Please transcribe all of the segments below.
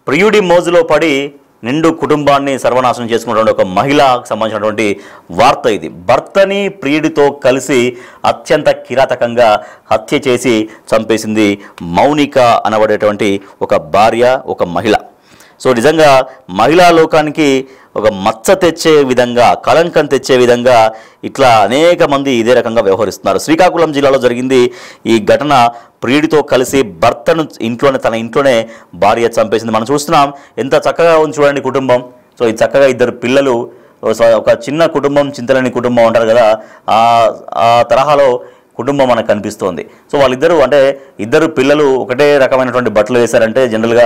ప్రియుడి మోజులో పడి నిండు కుటుంబాన్ని సర్వనాశనం చేసుకున్నటువంటి ఒక మహిళకు సంబంధించినటువంటి వార్త ఇది. భర్తని ప్రియుడితో కలిసి అత్యంత కిరాతకంగా హత్య చేసి చంపేసింది మౌనిక అనబడేటువంటి ఒక భార్య, ఒక మహిళ. సో నిజంగా మహిళా లోకానికి ఒక మచ్చ తెచ్చే విధంగా, కళంకం తెచ్చే విధంగా ఇట్లా అనేక మంది ఇదే రకంగా వ్యవహరిస్తున్నారు. శ్రీకాకుళం జిల్లాలో జరిగింది ఈ ఘటన. ప్రియుడితో కలిసి భర్తను తన ఇంట్లోనే భార్య చంపేసింది. మనం చూస్తున్నాం ఎంత చక్కగా ఉంది చూడండి కుటుంబం. సో ఈ చక్కగా ఇద్దరు పిల్లలు, ఒక చిన్న కుటుంబం, చింతలేని కుటుంబం అంటారు కదా, ఆ తరహాలో కుటుంబం మనకు కనిపిస్తోంది. సో వాళ్ళిద్దరూ అంటే ఇద్దరు పిల్లలు ఒకటే రకమైనటువంటి బట్టలు వేశారంటే జనరల్గా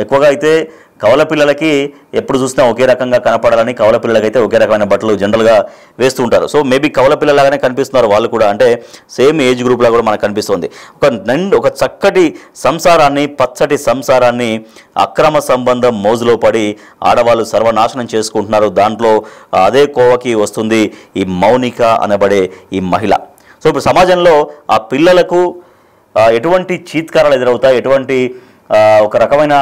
ఎక్కువగా అయితే కవల పిల్లలకి ఎప్పుడు చూసినా ఒకే రకంగా కనపడాలని కవల పిల్లలకైతే ఒకే రకమైన బట్టలు జనరల్గా వేస్తూ ఉంటారు. సో మేబీ కవల పిల్లలాగానే కనిపిస్తున్నారు వాళ్ళు కూడా, అంటే సేమ్ ఏజ్ గ్రూప్లో కూడా మనకు కనిపిస్తుంది. ఒక చక్కటి సంసారాన్ని, పచ్చటి సంసారాన్ని అక్రమ సంబంధం మోజులో పడి ఆడవాళ్ళు సర్వనాశనం చేసుకుంటున్నారు. దాంట్లో అదే కోవకి వస్తుంది ఈ మౌనిక అనబడే ఈ మహిళ. సో ఇప్పుడు సమాజంలో ఆ పిల్లలకు ఎటువంటి చీత్కారాలు ఎదురవుతాయి, ఎటువంటి ఒక రకమైన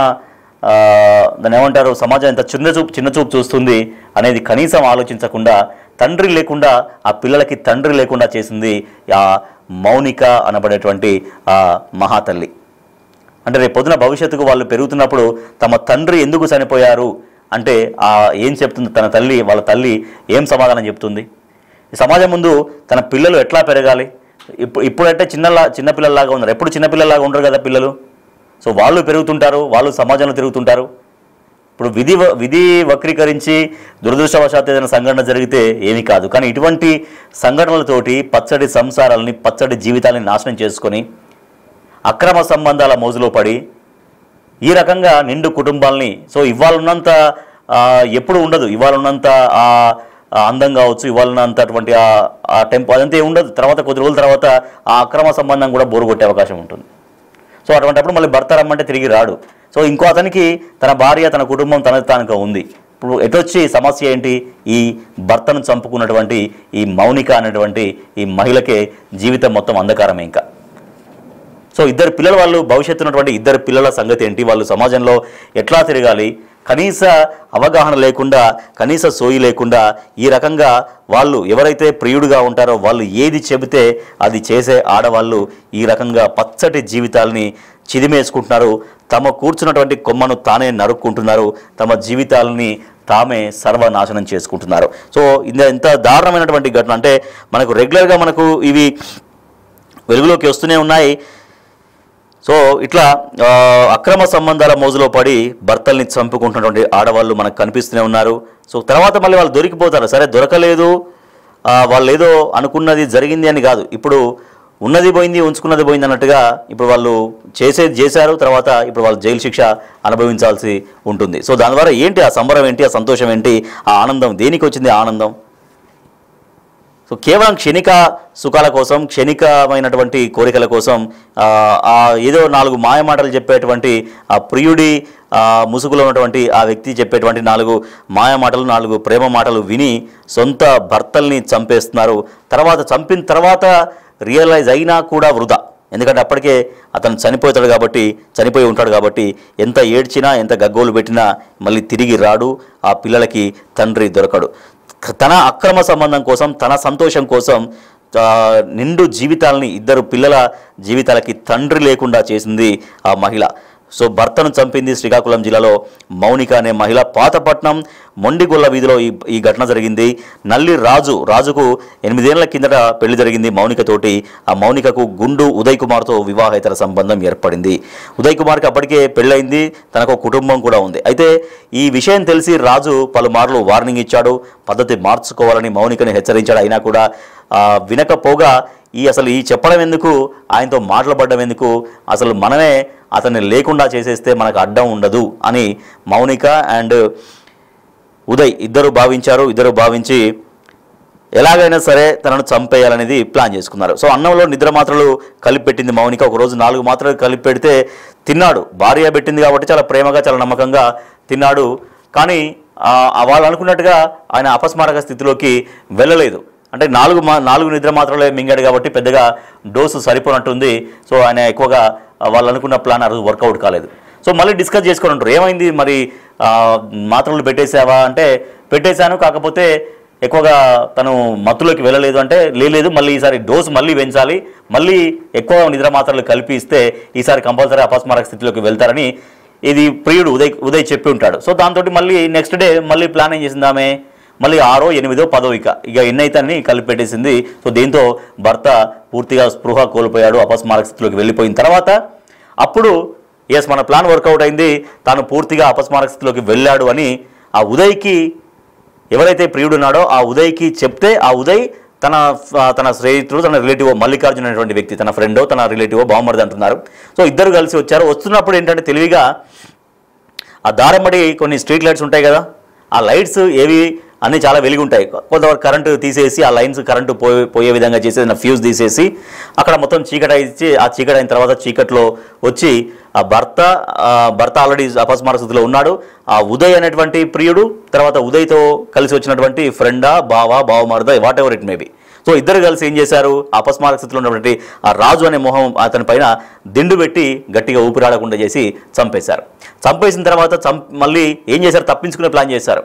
దాన్ని ఏమంటారు, సమాజం ఎంత చిన్న చూపు చూస్తుంది అనేది కనీసం ఆలోచించకుండా తండ్రి లేకుండా, ఆ పిల్లలకి తండ్రి లేకుండా చేసింది ఆ మౌనిక అనబడేటువంటి ఆ మహాతల్లి. అంటే రేపు పొద్దున భవిష్యత్తుకు వాళ్ళు పెరుగుతున్నప్పుడు తమ తండ్రి ఎందుకు చనిపోయారు అంటే ఏం చెప్తుంది తన తల్లి, వాళ్ళ తల్లి ఏం సమాధానం చెప్తుంది? ఈ సమాజం ముందు తన పిల్లలు ఎట్లా పెరగాలి? ఇప్పుడంటే చిన్నపిల్లల్లాగా ఉన్నారు, ఎప్పుడు చిన్నపిల్లల్లాగా ఉండరు కదా పిల్లలు. సో వాళ్ళు పెరుగుతుంటారు, వాళ్ళు సమాజంలో తిరుగుతుంటారు. ఇప్పుడు విధి వక్రీకరించి దురదృష్టవశాత్తు ఏదైనా సంఘటన జరిగితే ఏమీ కాదు, కానీ ఇటువంటి సంఘటనలతోటి పచ్చడి సంసారాలని, పచ్చడి జీవితాలని నాశనం చేసుకొని అక్రమ సంబంధాల మోజులో పడి ఈ రకంగా నిండు కుటుంబాలని, సో ఇవాళ ఉన్నంత ఎప్పుడు ఉండదు, ఇవాళ ఉన్నంత అందం కావచ్చు, ఇవాళ ఉన్నంత అటువంటి ఆ టెంపో అదంతా ఉండదు. తర్వాత కొద్ది రోజుల తర్వాత ఆ అక్రమ సంబంధం కూడా బోరు కొట్టే అవకాశం ఉంటుంది. సో అటువంటిప్పుడు మళ్ళీ భర్త రమ్మంటే తిరిగి రాడు. సో ఇంకో అతనికి తన భార్య, తన కుటుంబం తనకు ఉంది. ఇప్పుడు ఎటొచ్చి సమస్య ఏంటి? ఈ భర్తను చంపుకున్నటువంటి ఈ మౌనిక అనేటువంటి ఈ మహిళకే జీవితం మొత్తం అంధకారమే ఇంకా. సో ఇద్దరు పిల్లల వాళ్ళు, భవిష్యత్తు ఉన్నటువంటి ఇద్దరు పిల్లల సంగతి ఏంటి? వాళ్ళు సమాజంలో ఎట్లా తిరగాలి? కనీస అవగాహన లేకుండా, కనీస సోయి లేకుండా ఈ రకంగా వాళ్ళు ఎవరైతే ప్రియుడుగా ఉంటారో వాళ్ళు ఏది చెబితే అది చేసే ఆడవాళ్ళు ఈ రకంగా పచ్చటి జీవితాలని చిదిమేసుకుంటున్నారు. తమ కూర్చున్నటువంటి కొమ్మను తానే నరుక్కుంటున్నారు, తమ జీవితాలని తామే సర్వనాశనం చేసుకుంటున్నారు. సో ఇంత దారుణమైనటువంటి ఘటన అంటే మనకు రెగ్యులర్గా మనకు ఇవి వెలుగులోకి వస్తూనే ఉన్నాయి. సో ఇట్లా అక్రమ సంబంధాల మోజులో పడి భర్తల్ని చంపుకుంటున్నటువంటి ఆడవాళ్ళు మనకు కనిపిస్తూనే ఉన్నారు. సో తర్వాత మళ్ళీ వాళ్ళు దొరికిపోతారు. సరే దొరకలేదు, వాళ్ళు ఏదో అనుకున్నది జరిగింది అని కాదు, ఇప్పుడు ఉన్నది పోయింది, ఉంచుకున్నది పోయింది అన్నట్టుగా ఇప్పుడు వాళ్ళు చేశారు. తర్వాత ఇప్పుడు వాళ్ళు జైలు శిక్ష అనుభవించాల్సి ఉంటుంది. సో దాని ద్వారా ఏంటి ఆ సంబరం ఏంటి, ఆ సంతోషం ఏంటి, ఆ ఆనందం దేనికి వచ్చింది? ఆ ఆనందం సో కేవలం క్షణిక సుఖాల కోసం, క్షణికమైనటువంటి కోరికల కోసం ఏదో 4 మాయమాటలు చెప్పేటువంటి ఆ ప్రియుడి ముసుగులో ఉన్నటువంటి ఆ వ్యక్తి చెప్పేటువంటి 4 మాయమాటలు, 4 ప్రేమ మాటలు విని సొంత భర్తల్ని చంపేస్తున్నారు. చంపిన తర్వాత రియలైజ్ అయినా కూడా వృధా. ఎందుకంటే అప్పటికే అతను చనిపోయి ఉంటాడు కాబట్టి ఎంత ఏడ్చినా, ఎంత గగ్గోలు పెట్టినా మళ్ళీ తిరిగి రాడు, ఆ పిల్లలకి తండ్రి దొరకడు. తన అక్రమ సంబంధం కోసం, తన సంతోషం కోసం నిండు జీవితాలని, ఇద్దరు పిల్లల జీవితాలకి తండ్రి లేకుండా చేసింది ఆ మహిళ. సో భర్తను చంపింది శ్రీకాకుళం జిల్లాలో మౌనిక అనే మహిళ. పాతపట్నం మొండిగొల్ల వీధిలో ఈ ఘటన జరిగింది. నల్లి రాజుకు 8 ఏళ్ల కిందట పెళ్లి జరిగింది మౌనికతోటి. ఆ మౌనికకు గుండు ఉదయ్ కుమార్తో వివాహేతర సంబంధం ఏర్పడింది. ఉదయ్ కుమార్కి అప్పటికే పెళ్ళయింది, తనకు కుటుంబం కూడా ఉంది. అయితే ఈ విషయం తెలిసి రాజు పలుమార్లు వార్నింగ్ ఇచ్చాడు, పద్ధతి మార్చుకోవాలని మౌనికని హెచ్చరించాడు. అయినా కూడా వినకపోగా అసలు చెప్పడం ఎందుకు, ఆయనతో మాట్లాడడం ఎందుకు, అసలు మనమే అతన్ని లేకుండా చేసేస్తే మనకు అడ్డం ఉండదు అని మౌనిక అండ్ ఉదయ్ ఇద్దరు భావించి ఎలాగైనా సరే తనను చంపేయాలనేది ప్లాన్ చేసుకున్నారు. సో అన్నంలో నిద్ర మాత్రలు కలిపి పెట్టింది మౌనిక. ఒకరోజు 4 మాత్రలు కలిపి పెడితే తిన్నాడు. భార్య పెట్టింది కాబట్టి చాలా ప్రేమగా, చాలా నమ్మకంగా తిన్నాడు. కానీ వాళ్ళు అనుకున్నట్టుగా ఆయన అపస్మారక స్థితిలోకి వెళ్ళలేదు. అంటే 4 నిద్ర మాత్రలే మింగాడు కాబట్టి పెద్దగా డోసు సరిపోనట్టుంది. సో ఆయన ఎక్కువగా వాళ్ళు అనుకున్న ప్లాన్ వర్కౌట్ కాలేదు. సో మళ్ళీ డిస్కస్ చేసుకొని ఉంటారు, ఏమైంది మరి మాత్రలు పెట్టేసావా అంటే పెట్టేశాను, కాకపోతే ఎక్కువగా తను మత్తులోకి వెళ్ళలేదు అంటే లేదు, మళ్ళీ ఈసారి డోసు మళ్ళీ పెంచాలి, మళ్ళీ ఎక్కువ నిద్ర మాత్రలు కలిపి ఇస్తే ఈసారి కంపల్సరీ అపస్మారక స్థితిలోకి వెళ్తారని ఇది ప్రియుడు ఉదయ్ చెప్పి ఉంటాడు. సో దాంతో మళ్ళీ నెక్స్ట్ డే మళ్ళీ ప్లాన్ ఏం చేసింది ఆమె, మళ్ళీ 6, 8, 10 ఇక ఎన్నైతాన్ని కలిపి పెట్టేసింది. సో దీంతో భర్త పూర్తిగా స్పృహ కోల్పోయాడు, అపస్మారక స్థితిలోకి వెళ్ళిపోయిన తర్వాత అప్పుడు ఎస్ మన ప్లాన్ వర్కౌట్ అయింది, తాను పూర్తిగా అపస్మారక స్థితిలోకి వెళ్ళాడు అని ఆ ఉదయ్కి ఎవరైతే ప్రియుడు ఉన్నాడో ఆ ఉదయ్కి చెప్తే ఆ ఉదయ్ తన స్నేహితుడు, తన రిలేటివ్ మల్లికార్జున అనేటువంటి వ్యక్తి, తన ఫ్రెండో తన రిలేటివో బావమరిది అంటున్నారు. సో ఇద్దరు కలిసి వచ్చారు. వస్తున్నప్పుడు ఏంటంటే తెలివిగా ఆ దారమ్మడి కొన్ని స్ట్రీట్ లైట్స్ ఉంటాయి కదా, ఆ లైట్స్ ఏవి అన్నీ చాలా వెలిగి ఉంటాయి, కొంతవరకు కరెంటు తీసేసి ఆ లైన్స్ కరెంటు పోయే విధంగా చేసేది ఫ్యూజ్ తీసేసి అక్కడ మొత్తం చీకటి ఇచ్చి ఆ చీకటి అయిన తర్వాత చీకట్లో వచ్చి ఆ భర్త ఆల్రెడీ అపస్మారక స్థితిలో ఉన్నాడు. ఆ ఉదయ్ అనేటువంటి ప్రియుడు తర్వాత ఉదయ్తో కలిసి వచ్చినటువంటి ఫ్రెండా బావమరిదా whatever it maybe. So ఇద్దరు కలిసి ఏం చేశారు, అపస్మారక స్థితిలో ఉన్నటువంటి ఆ రాజు అనే మొహం అతని పైన దిండు పెట్టి గట్టిగా ఊపిరాడకుండా చేసి చంపేశారు. చంపేసిన తర్వాత మళ్ళీ ఏం చేశారు, తప్పించుకునే ప్లాన్ చేశారు.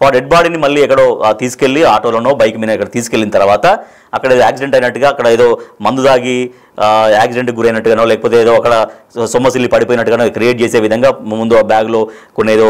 ఆ డెడ్ బాడీని మళ్ళీ ఎక్కడో తీసుకెళ్ళి ఆటోలోనో బైక్ మీద ఎక్కడ తీసుకెళ్ళిన తర్వాత అక్కడ యాక్సిడెంట్ అయినట్టుగా, అక్కడ ఏదో మందు దాగి యాక్సిడెంట్కి గురైనట్టుగానో లేకపోతే ఏదో అక్కడ సొమ్మసిల్లి పడిపోయినట్టుగానో క్రియేట్ చేసే విధంగా ముందు ఆ బ్యాగ్లో కొన్ని ఏదో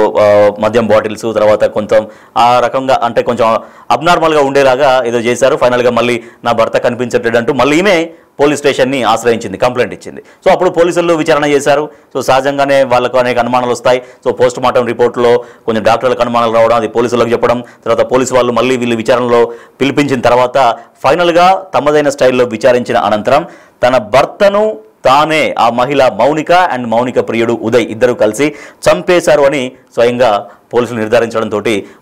మద్యం బాటిల్స్ తర్వాత కొంచెం ఆ రకంగా అంటే కొంచెం అబ్నార్మల్గా ఉండేలాగా ఏదో చేశారు. ఫైనల్గా మళ్ళీ నా భర్త కనిపించట్లేదు అంటూ మళ్ళీ ఈమె పోలీస్ స్టేషన్ని ఆశ్రయించింది, కంప్లైంట్ ఇచ్చింది. సో అప్పుడు పోలీసులు విచారణ చేశారు. సో సహజంగానే వాళ్ళకు అనేక అనుమానాలు వస్తాయి. సో పోస్ట్ మార్టం రిపోర్ట్లో కొంచెం డాక్టర్లకు అనుమానాలు రావడం, అది పోలీసులకు చెప్పడం, తర్వాత పోలీసు వాళ్ళు మళ్ళీ వీళ్ళు విచారణలో పిలిపించిన తర్వాత ఫైనల్గా తమదైన స్టైల్లో విచారించిన అనంతరం తన భర్తను తానే ఆ మహిళ మౌనిక ప్రియుడు ఉదయ్ ఇద్దరు కలిసి చంపేశారు అని స్వయంగా పోలీసులు నిర్ధారించడంతో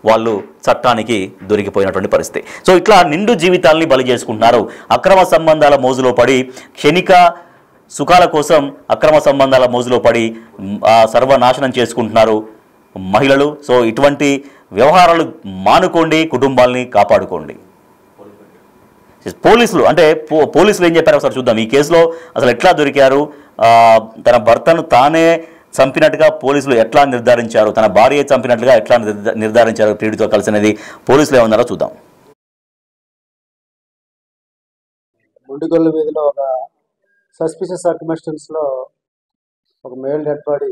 వాళ్ళు చట్టానికి దొరికిపోయినటువంటి పరిస్థితి. సో ఇట్లా నిండు జీవితాల్ని బలి చేసుకుంటున్నారు. అక్రమ సంబంధాల మోజులో పడి క్షణిక సుఖాల కోసం అక్రమ సంబంధాల మోజులో పడి సర్వనాశనం చేసుకుంటున్నారు మహిళలు. సో ఇటువంటి వ్యవహారాలు మానుకోండి, కుటుంబాలని కాపాడుకోండి. పోలీసులు ఏం చెప్పారో ఒకసారి చూద్దాం. ఈ కేసులో అసలు ఎట్లా దొరికారు, తన భర్తను తానే చంపినట్టుగా పోలీసులు ఎట్లా నిర్ధారించారు, తన భార్య చంపినట్లుగా ఎట్లా నిర్ధారించారు ప్రియుడితో కలిసినది పోలీసులు ఏమన్నారో చూద్దాం. ముండుగొల్లు వీధిలో ఒక సస్పిషియస్ సర్కమ్స్టెన్స్లో ఒక మేల్ డెడ్ బాడీ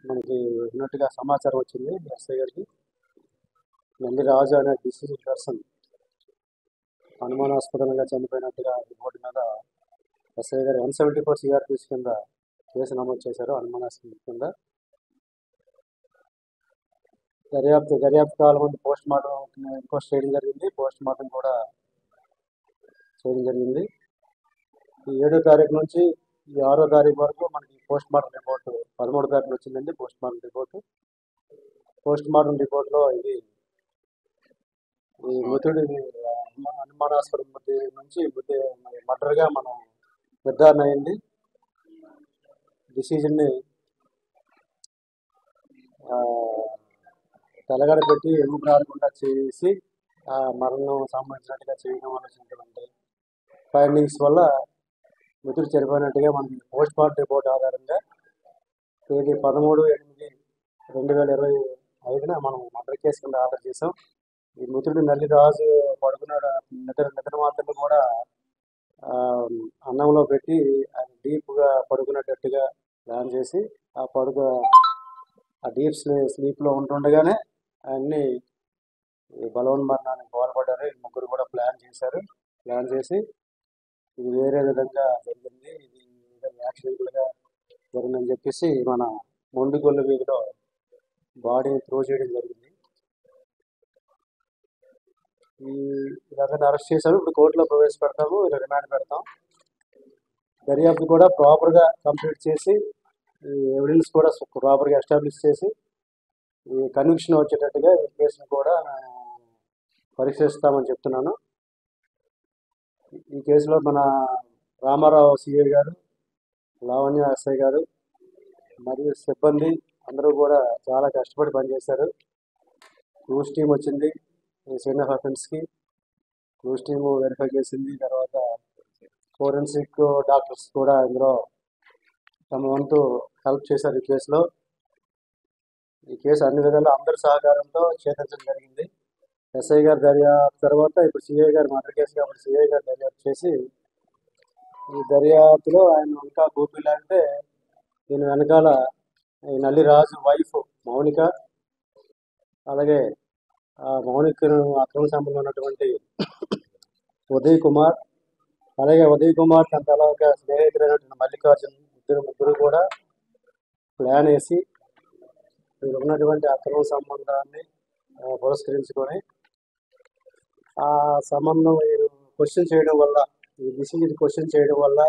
మనకి ఉన్నట్టుగా సమాచారం వచ్చింది. ఎస్ఐ గారికి నల్లి రాజు అనే డిసీజ్డ్ పర్సన్ అనుమానాస్పదంగా చనిపోయినట్టుగా రిపోర్ట్ మీద ఎస్ఐ గారు 174 సిఆర్పిసి కింద కేసు నమోదు చేశారు. అనుమానాస్పదం కింద దర్యాప్తు కాలం ముందు పోస్ట్ మార్టం ఇంకోస్ట్ చేయడం జరిగింది. పోస్ట్ మార్టం కూడా చేయడం జరిగింది. ఈ 7వ తారీఖు నుంచి ఈ 6వ తారీఖు వరకు మనకి పోస్ట్ మార్టం రిపోర్టు 13వ తారీఖున వచ్చిందండి. పోస్ట్ మార్టం రిపోర్ట్లో ఇది ఈ మృతుడి అనుమానాస్పద మృతి నుంచి మర్డర్గా మనం నిర్ధారణ అయింది. డిసిజన్ని తెలగడ పెట్టి ఎముక రాకుండా చేసి ఆ మరణం సంబంధించినట్టుగా చేయడం ఆలోచించినటువంటి ఫైండింగ్స్ వల్ల మృతుడు చనిపోయినట్టుగా మనకి పోస్ట్ మార్టం రిపోర్ట్ ఆధారంగా తేదీ 13/8/2025 మనం మర్డర్ కేసు కింద ఆర్డర్ చేసాం. ఈ మృతుడు నల్లి రాజు పడుకున్నాడు. నిద్ర మాత్రలు కూడా అన్నంలో పెట్టి ఆయన డీప్గా పడుకునేటట్టుగా ప్లాన్ చేసి ఆ డీప్ స్లీప్లో ఉంటుండగానే ఆయన్ని బలవన్మరణానికి పాల్పడ్డారు. ఈ ముగ్గురు కూడా ప్లాన్ చేసి ఇది వేరే విధంగా జరిగింది, ఇది యాక్సిడెంట్లుగా జరిగిందని చెప్పేసి మన మొండిగొల్లు వీధిలో బాడీని త్రో చేయడం జరిగింది. ఈ విధంగా అరెస్ట్ చేశారు. ఇప్పుడు కోర్టులో ప్రవేశపెడతాము, ఇలా రిమాండ్ పెడతాం. దర్యాప్తు కూడా ప్రాపర్గా కంప్లీట్ చేసి ఈ ఎవిడెన్స్ కూడా ప్రాపర్గా ఎస్టాబ్లిష్ చేసి ఈ కన్విక్షన్ వచ్చేటట్టుగా ఈ కేసును కూడా పరీక్షిస్తామని చెప్తున్నాను. ఈ కేసులో మన రామారావు సిఐ గారు, లావణ్య ఎస్ఐ గారు మరియు సిబ్బంది అందరూ కూడా చాలా కష్టపడి పనిచేశారు. క్రూస్ టీం వచ్చింది ఈ సీన్ ఆఫ్ అఫెన్స్కి, క్రూస్ టీమ్ వెరిఫై చేసింది. తర్వాత ఫోరెన్సిక్ డాక్టర్స్ కూడా ఇందులో తమ వంతు హెల్ప్ చేశారు ఈ కేసులో. ఈ కేసు అన్ని విధాలు అందరి సహకారంతో ఛేదించడం జరిగింది. ఎస్ఐ గారు దర్యాప్తు తర్వాత ఇప్పుడు సిఐ గారు మర్డర్ కేసు కాబట్టి సిఐ గారు దర్యాప్తు చేసి ఈ దర్యాప్తులో ఆయన ఇంకా గోపిలా అంటే దీని వెనకాల ఈ నల్లిరాజు వైఫ్ మౌనిక, అలాగే ఆ మౌనికను అక్రమ సంబంధం ఉన్నటువంటి ఉదయ్ కుమార్, అలాగే ఉదయ్ కుమార్ తన తలగా స్నేహితుడైనటువంటి మల్లికార్జున్ ముగ్గురు కూడా ప్లాన్ వేసి వీరు ఉన్నటువంటి అక్రమ సంబంధాన్ని పురస్కరించుకొని ఆ సంబంధం వీరు క్వశ్చన్ చేయడం వల్ల, ఈ డిసీజ్ క్వశ్చన్ చేయడం వల్ల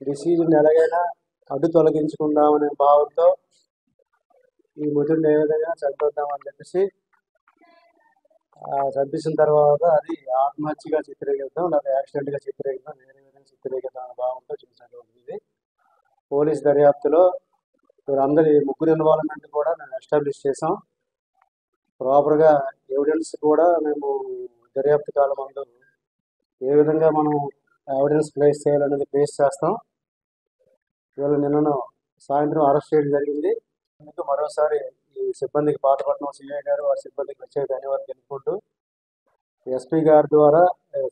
డిసీజ్ని ఎలాగైనా అడ్డు తొలగించుకుందామనే భావంతో ఈ మృతుడిని ఏ విధంగా చంపేద్దామని చెప్పేసి చంపేసిన తర్వాత అది ఆత్మహత్యగా చిత్రీకరిద్దాం లేదా యాక్సిడెంట్గా చిత్రీకరిద్దాం, వేరే విధంగా చిత్రీకరిద్దాం అనే భావంతో చూసినటువంటిది. పోలీస్ దర్యాప్తులో వీరందరి ముగ్గురు ఇన్వాల్వ్మెంట్ కూడా మేము ఎస్టాబ్లిష్ చేసాం. ప్రాపర్గా ఎవిడెన్స్ కూడా మేము దర్యాప్తు కాలం ముందు ఏ విధంగా మనం ఎవిడెన్స్ ప్లేస్ చేయాలనేది ప్లేస్ చేస్తాం. వీళ్ళు నిన్నను సాయంత్రం అరెస్ట్ చేయడం జరిగింది. అందుకు మరోసారి ఈ సిబ్బందికి పాతపట్నం సిఐ గారు వారి సిబ్బందికి ప్రత్యేక ధన్యవాదాలు తెలుపుకుంటూ ఎస్పీ గారి ద్వారా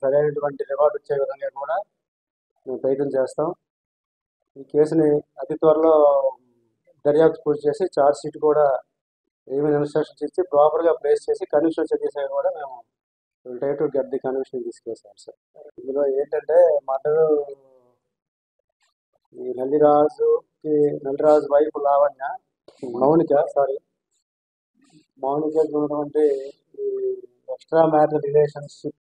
సరైనటువంటి రివార్డు వచ్చే విధంగా కూడా మేము ప్రయత్నం చేస్తాం. ఈ కేసుని అతి త్వరలో దర్యాప్తు పూర్తి చేసి ఛార్జ్ షీట్ కూడా ఏమైనా ఇన్స్ట్రక్షన్స్ ఇచ్చి ప్రాపర్గా ప్లేస్ చేసి కన్విక్షన్ చేసే కూడా మేము try to get the conviction తీసుకేసాం సార్. ఇందులో ఏంటంటే మర్డరు ఈ నల్లిరాజు వైఫ్ లావణ్య మౌనిక ఉన్నటువంటి ఈ ఎక్స్ట్రా మ్యాటర్ రిలేషన్షిప్